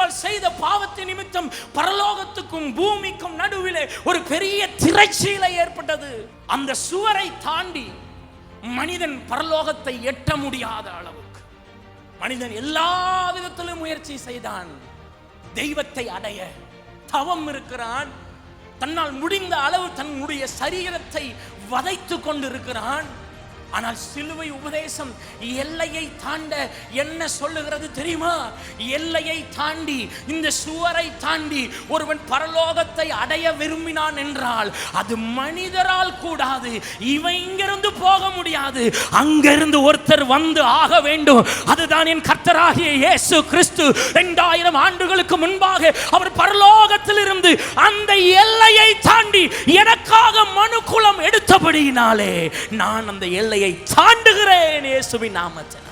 தாங்கள் செய்த பாவத்தின் நிமித்தம் பரலோகத்துக்கும் பூமிக்கும் நடுவிலே ஒரு பெரிய திரைச்சீலை ஏற்பட்டது. அந்த சுவரை தாண்டி மனிதன் பரலோகத்தை எட்ட முடியாத அளவுக்கு மனிதன் எல்லா விதத்திலும் முயற்சி செய்தான். தெய்வத்தை அடைய தவம் இருக்கிறான். தன்னால் முடிந்த அளவு தன்னுடைய சரீரத்தை வதைத்து கொண்டிருக்கிறான். ஆனால் சிலுவை உபதேசம் எல்லையை தாண்ட என்ன சொல்லுகிறது தெரியுமா? எல்லையை தாண்டி, இந்த சுவரை தாண்டி ஒருவன் பரலோகத்தை அடைய விரும்பினான் என்றால் அது மனிதரால் கூடாது. இவன் இங்கிருந்து போக முடியாது, அங்கிருந்து ஒருத்தர் வந்து ஆக வேண்டும். அதுதான் என் கர்த்தராகிய இயேசு கிறிஸ்து 2000 ஆண்டுகளுக்கு முன்பாக அவர் பரலோகத்தில் இருந்து அந்த எல்லையை தாண்டி எனக்காக மனுக்குலம் எடுத்தபடியினாலே நான் அந்த எல்லையை தாண்டுகிறேன் இயேசுவின் நாமத்தில்.